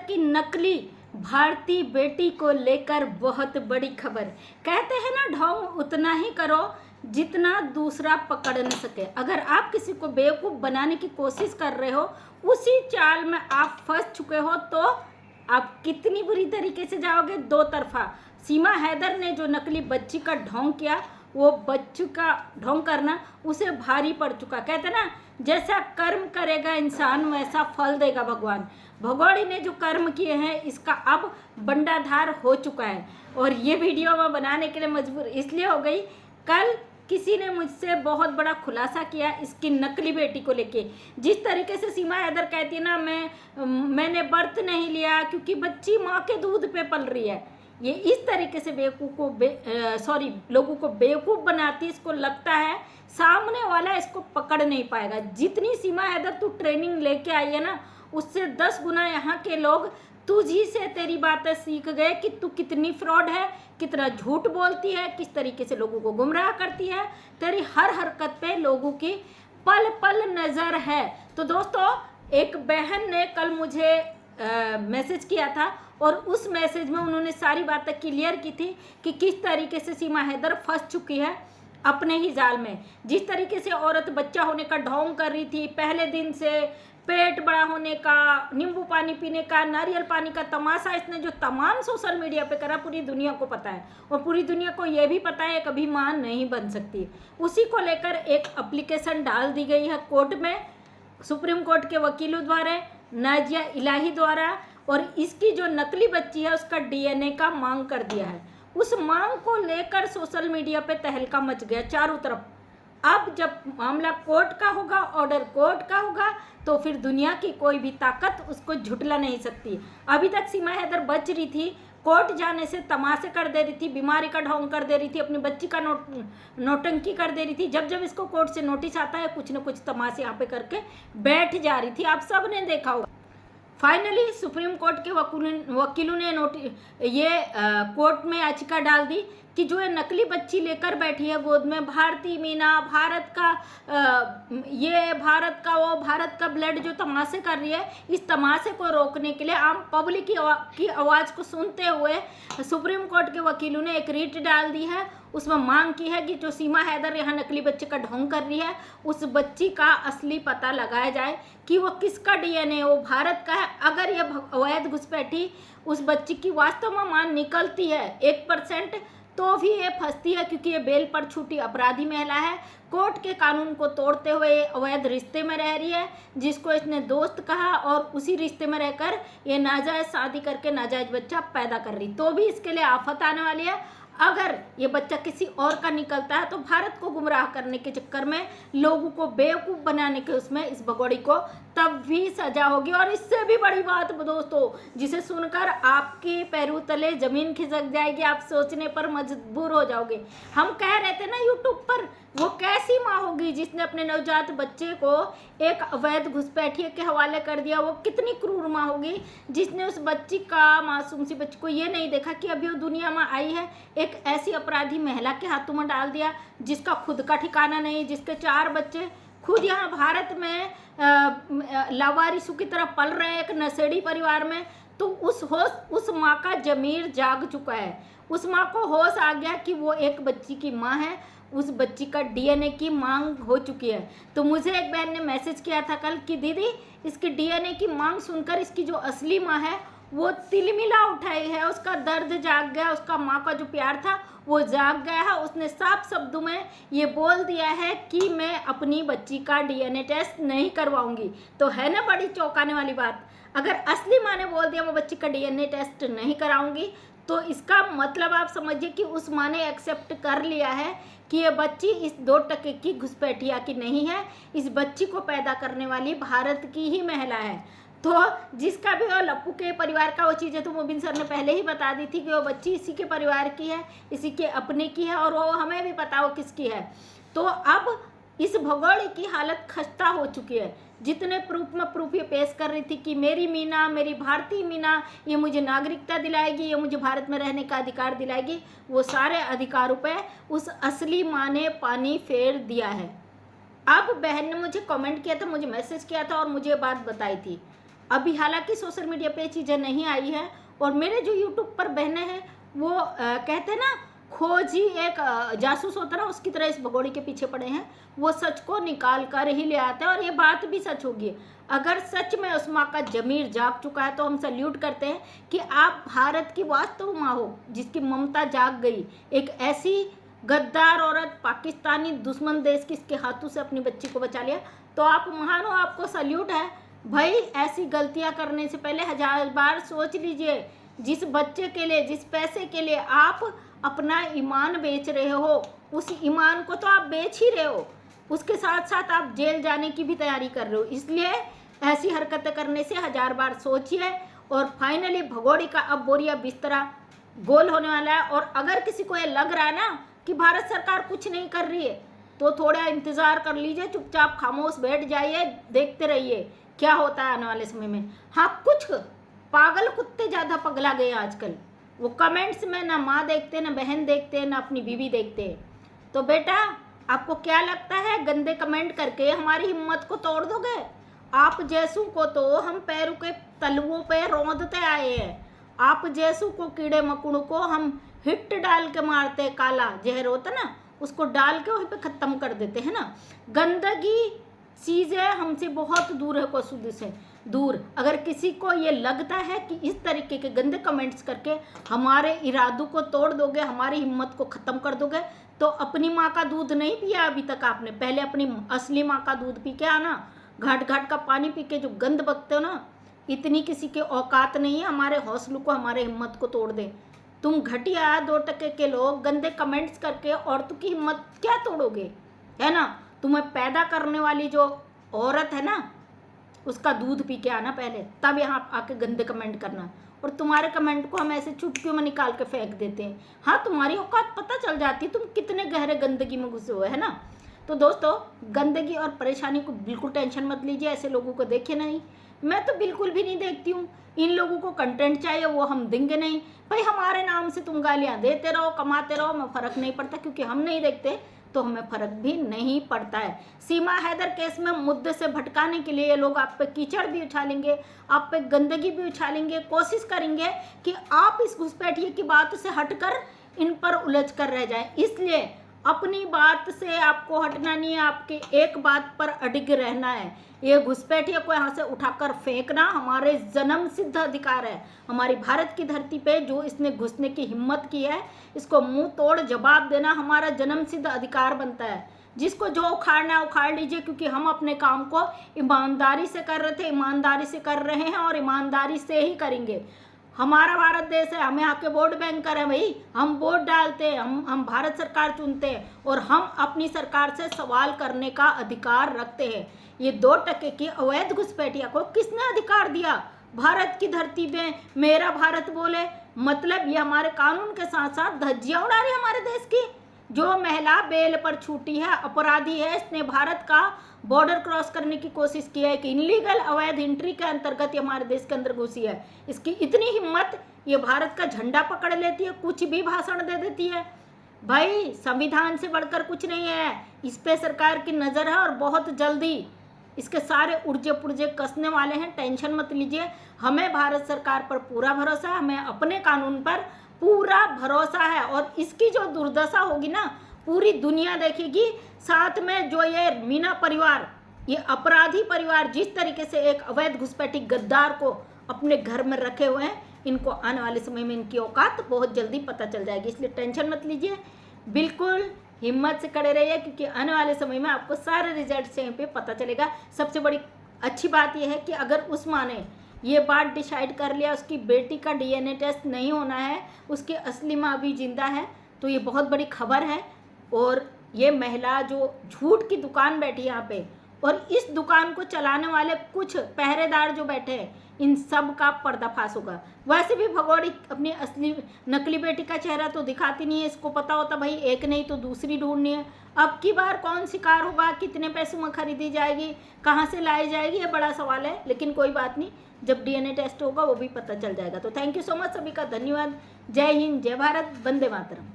की नकली भारतीय बेटी को लेकर बहुत बड़ी खबर। कहते हैं ना, ढोंग उतना ही करो जितना दूसरा पकड़ न सके। अगर आप किसी को बेवकूफ़ बनाने की कोशिश कर रहे हो, उसी चाल में आप फंस चुके हो, तो आप कितनी बुरी तरीके से जाओगे। दो तरफा सीमा हैदर ने जो नकली बच्ची का ढोंग किया, वो बच्ची का ढोंग करना उसे भारी पड़ चुका। कहते ना, जैसा कर्म करेगा इंसान वैसा फल देगा भगवान। भगोड़ी ने जो कर्म किए हैं, इसका अब बंडाधार हो चुका है। और ये वीडियो मैं बनाने के लिए मजबूर इसलिए हो गई, कल किसी ने मुझसे बहुत बड़ा खुलासा किया इसकी नकली बेटी को लेके। जिस तरीके से सीमा हैदर कहती है ना, मैंने व्रत नहीं लिया क्योंकि बच्ची माँ के दूध पे पल रही है। ये इस तरीके से लोगों को बेवकूफ़ बनाती है। इसको लगता है सामने वाला इसको पकड़ नहीं पाएगा। जितनी सीमा हैदर तू ट्रेनिंग लेके आई है ना, उससे 10 गुना यहाँ के लोग तुझी से तेरी बातें सीख गए कि तू कितनी फ्रॉड है, कितना झूठ बोलती है, किस तरीके से लोगों को गुमराह करती है। तेरी हर हरकत पे लोगों की पल पल नज़र है। तो दोस्तों, एक बहन ने कल मुझे मैसेज किया था और उस मैसेज में उन्होंने सारी बातें क्लियर की थी कि किस तरीके से सीमा हैदर फंस चुकी है अपने ही जाल में। जिस तरीके से औरत बच्चा होने का ढोंग कर रही थी, पहले दिन से पेट बड़ा होने का, नींबू पानी पीने का, नारियल पानी का तमाशा इसने जो तमाम सोशल मीडिया पे करा, पूरी दुनिया को पता है। और पूरी दुनिया को ये भी पता है कभी मां नहीं बन सकती। उसी को लेकर एक एप्लीकेशन डाल दी गई है कोर्ट में, सुप्रीम कोर्ट के वकीलों द्वारा, नाजिया इलाही द्वारा। और इसकी जो नकली बच्ची है उसका डीएनए का मांग कर दिया है। उस मांग को लेकर सोशल मीडिया पे तहलका मच गया चारों तरफ। अब जब मामला कोर्ट का होगा, ऑर्डर कोर्ट का होगा, तो फिर दुनिया की कोई भी ताकत उसको झुटला नहीं सकती। अभी तक सीमा हैदर बच रही थी, कोर्ट जाने से तमाशे कर दे रही थी, बीमारी का ढोंग कर दे रही थी, अपनी बच्ची का नौटंकी कर दे रही थी। जब जब इसको कोर्ट से नोटिस आता है, कुछ न कुछ तमाशे यहाँ पे करके बैठ जा रही थी। आप सब ने देखा होगा। फाइनली सुप्रीम कोर्ट के वकीलों ने कोर्ट में याचिका डाल दी कि जो ये नकली बच्ची लेकर बैठी है गोद में, भारतीय मीना, भारत का ब्लड जो तमाशे कर रही है, इस तमाशे को रोकने के लिए आम पब्लिक की आवाज़ को सुनते हुए सुप्रीम कोर्ट के वकीलों ने एक रिट डाल दी है। उसमें मांग की है कि जो सीमा हैदर यहाँ नकली बच्चे का ढोंग कर रही है, उस बच्ची का असली पता लगाया जाए कि वो किसका डीएनए, वो भारत का है। अगर ये अवैध घुसपैठी उस बच्ची की वास्तव में मां निकलती है 1%, तो भी ये फंसती है, क्योंकि ये बेल पर छूटी अपराधी महिला है। कोर्ट के कानून को तोड़ते हुए अवैध रिश्ते में रह रही है, जिसको इसने दोस्त कहा, और उसी रिश्ते में रहकर ये नाजायज़ शादी करके नाजायज़ बच्चा पैदा कर रही, तो भी इसके लिए आफत आने वाली है। अगर ये बच्चा किसी और का निकलता है तो भारत को गुमराह करने के चक्कर में, लोगों को बेवकूफ़ बनाने के उसमें इस भगोड़ी को तब भी सजा होगी। और इससे भी बड़ी बात दोस्तों, जिसे सुनकर आपके पैरों तले ज़मीन खिसक जाएगी, आप सोचने पर मजबूर हो जाओगे। हम कह रहे थे ना यूट्यूब पर, वो कैसी माँ होगी जिसने अपने नवजात बच्चे को एक अवैध घुसपैठिए के हवाले कर दिया। वो कितनी क्रूर माँ होगी जिसने उस बच्ची का, मासूम सी बच्ची को ये नहीं देखा कि अभी वो दुनिया में आई है, एक ऐसी अपराधी महिला के हाथों में डाल दिया जिसका खुद का ठिकाना नहीं, जिसके 4 बच्चे खुद यहाँ भारत में लावारिसों की तरह पल रहे हैं, एक नशेड़ी परिवार में। तो उस माँ का ज़मीर जाग चुका है। उस माँ को होश आ गया कि वो एक बच्ची की माँ है, उस बच्ची का डीएनए की मांग हो चुकी है। तो मुझे एक बहन ने मैसेज किया था कल कि दीदी, इसकी डीएनए की मांग सुनकर इसकी जो असली माँ है वो तिलमिला उठाई है, उसका दर्द जाग गया, उसका माँ का जो प्यार था वो जाग गया है। उसने साफ शब्दों में ये बोल दिया है कि मैं अपनी बच्ची का डीएनए टेस्ट नहीं करवाऊंगी। तो है ना बड़ी चौंकाने वाली बात। अगर असली माँ ने बोल दिया मैं बच्ची का डीएनए टेस्ट नहीं कराऊंगी, तो इसका मतलब आप समझिए कि उस माँ ने एक्सेप्ट कर लिया है कि ये बच्ची इस 2% की घुसपैठिया की नहीं है, इस बच्ची को पैदा करने वाली भारत की ही महिला है। तो जिसका भी, और लप्पू के परिवार का, वो चीज़ें तो मुबीन सर ने पहले ही बता दी थी कि वो बच्ची इसी के परिवार की है, इसी के अपने की है, और वो हमें भी पता हो किसकी है। तो अब इस भगोड़ी की हालत खस्ता हो चुकी है। जितने प्रूफ ये पेश कर रही थी कि मेरी मीना, मेरी भारतीय मीना, ये मुझे नागरिकता दिलाएगी, ये मुझे भारत में रहने का अधिकार दिलाएगी, वो सारे अधिकारों पे उस असली माँ ने पानी फेर दिया है। अब बहन ने मुझे कमेंट किया था, मुझे मैसेज किया था और मुझे बात बताई थी। अभी हालांकि सोशल मीडिया पे चीज़ें नहीं आई है, और मेरे जो यूट्यूब पर बहनें हैं वो कहते हैं ना, खोजी एक जासूस होता है ना, उसकी तरह इस भगोड़ी के पीछे पड़े हैं। वो सच को निकाल कर ही ले आते हैं, और ये बात भी सच होगी। अगर सच में उस माँ का जमीर जाग चुका है तो हम सल्यूट करते हैं कि आप भारत की वास्तव माँ हो, जिसकी ममता जाग गई। एक ऐसी गद्दार औरत, पाकिस्तानी दुश्मन देश की, इसके हाथों से अपनी बच्ची को बचा लिया, तो आप महान हो, आपको सल्यूट है भाई। ऐसी गलतियां करने से पहले 1000 बार सोच लीजिए। जिस बच्चे के लिए, जिस पैसे के लिए आप अपना ईमान बेच रहे हो, उस ईमान को तो आप बेच ही रहे हो, उसके साथ साथ आप जेल जाने की भी तैयारी कर रहे हो। इसलिए ऐसी हरकतें करने से 1000 बार सोचिए। और फाइनली भगोड़ी का अब बोरिया बिस्तरा गोल होने वाला है। और अगर किसी को ये लग रहा है ना कि भारत सरकार कुछ नहीं कर रही है, तो थोड़ा इंतज़ार कर लीजिए, चुपचाप खामोश बैठ जाइए, देखते रहिए क्या होता है आने वाले समय में। हाँ, कुछ पागल कुत्ते ज़्यादा पगला गए आजकल। वो कमेंट्स में ना माँ देखते, ना बहन देखते, ना अपनी बीवी देखते। तो बेटा, आपको क्या लगता है गंदे कमेंट करके हमारी हिम्मत को तोड़ दोगे? आप जैसों को तो हम पैरों के तलवों पे रौंदते आए हैं। आप जैसों को, कीड़े मकोड़ों को हम हिट डाल के मारते, काला जहर होता ना, उसको डाल के वहीं पे ख़त्म कर देते हैं ना। गंदगी चीज़ें हमसे बहुत दूर है, कोसुद से दूर। अगर किसी को ये लगता है कि इस तरीके के गंदे कमेंट्स करके हमारे इरादों को तोड़ दोगे, हमारी हिम्मत को ख़त्म कर दोगे, तो अपनी माँ का दूध नहीं पिया अभी तक आपने। पहले अपनी असली माँ का दूध पी के आना। घाट घाट का पानी पी के जो गंद बकते हो ना, इतनी किसी के औकात नहीं है हमारे हौसलों को, हमारे हिम्मत को तोड़ दे। तुम घटिया 2 टके के लोग गंदे कमेंट्स करके औरतों की हिम्मत क्या तोड़ोगे, है ना। तुम्हें पैदा करने वाली जो औरत है ना, उसका दूध पी के आना पहले, तब यहाँ आके गंदे कमेंट करना। और तुम्हारे कमेंट को हम ऐसे चुटकियों में निकाल के फेंक देते हैं। हाँ, तुम्हारी औकात पता चल जाती है, तुम कितने गहरे गंदगी में घुसे हुए है ना। तो दोस्तों, गंदगी और परेशानी को बिल्कुल टेंशन मत लीजिए, ऐसे लोगों को देखिए नहीं। मैं तो बिल्कुल भी नहीं देखती हूँ। इन लोगों को कंटेंट चाहिए, वो हम देंगे नहीं भाई। हमारे नाम से तुम गालियाँ देते रहो, कमाते रहो, हमें फ़र्क नहीं पड़ता, क्योंकि हम नहीं देखते तो हमें फ़र्क भी नहीं पड़ता है। सीमा हैदर केस में मुद्दे से भटकाने के लिए ये लोग आप पे कीचड़ भी उछालेंगे, आप पे गंदगी भी उछालेंगे, कोशिश करेंगे कि आप इस घुसपैठिए की बात से हटकर इन पर उलझ कर रह जाएं। इसलिए अपनी बात से आपको हटना नहीं है, आपके एक बात पर अडिग रहना है। ये घुसपैठिए को यहाँ से उठाकर फेंकना हमारे जन्म सिद्ध अधिकार है। हमारी भारत की धरती पे जो इसने घुसने की हिम्मत की है, इसको मुंह तोड़ जवाब देना हमारा जन्म सिद्ध अधिकार बनता है। जिसको जो उखाड़ना है उखाड़ लीजिए, क्योंकि हम अपने काम को ईमानदारी से कर रहे थे, ईमानदारी से कर रहे हैं और ईमानदारी से ही करेंगे। हमारा भारत देश है, हम यहाँ के वोट बैंकर हैं भाई। हम वोट डालते हैं, हम भारत सरकार चुनते हैं, और हम अपनी सरकार से सवाल करने का अधिकार रखते हैं। ये 2 टके की अवैध घुसपैठिया को किसने अधिकार दिया भारत की धरती में मेरा भारत बोले? मतलब ये हमारे कानून के साथ साथ धज्जियां उड़ा रही है हमारे देश की। जो महिला बेल पर छूटी है, अपराधी है, इसने भारत का बॉर्डर क्रॉस करने की कोशिश की है, कि इनलीगल अवैध एंट्री के अंतर्गत ये हमारे देश के अंदर घुसी है। इसकी इतनी हिम्मत, ये भारत का झंडा पकड़ लेती है, कुछ भी भाषण दे देती है। भाई, संविधान से बढ़कर कुछ नहीं है। इस पे सरकार की नज़र है, और बहुत जल्दी इसके सारे उर्जे पुर्जे कसने वाले हैं। टेंशन मत लीजिए, हमें भारत सरकार पर पूरा भरोसा है, हमें अपने कानून पर पूरा भरोसा है। और इसकी जो दुर्दशा होगी ना, पूरी दुनिया देखेगी। साथ में जो ये मीना परिवार, ये अपराधी परिवार जिस तरीके से एक अवैध घुसपैठी गद्दार को अपने घर में रखे हुए हैं, इनको आने वाले समय में इनकी औकात बहुत जल्दी पता चल जाएगी। इसलिए टेंशन मत लीजिए, बिल्कुल हिम्मत से खड़े रहिए, क्योंकि आने वाले समय में आपको सारे रिजल्ट यहीं पे पता चलेगा। सबसे बड़ी अच्छी बात यह है कि अगर उस माँ ने ये बात डिसाइड कर लिया, उसकी बेटी का DNA टेस्ट नहीं होना है, उसकी असली माँ भी जिंदा है, तो ये बहुत बड़ी खबर है। और ये महिला जो झूठ की दुकान बैठी है यहाँ पे, और इस दुकान को चलाने वाले कुछ पहरेदार जो बैठे हैं, इन सब का पर्दाफाश होगा। वैसे भी भगोड़ी अपनी असली नकली बेटी का चेहरा तो दिखाती नहीं है, इसको पता होता भाई एक नहीं तो दूसरी ढूंढनी है। अब की बार कौन शिकार होगा, कितने पैसों में खरीदी जाएगी, कहाँ से लाई जाएगी, ये बड़ा सवाल है। लेकिन कोई बात नहीं, जब DNA टेस्ट होगा वो भी पता चल जाएगा। तो थैंक यू सो मच, सभी का धन्यवाद। जय हिंद, जय भारत, वंदे मातरम।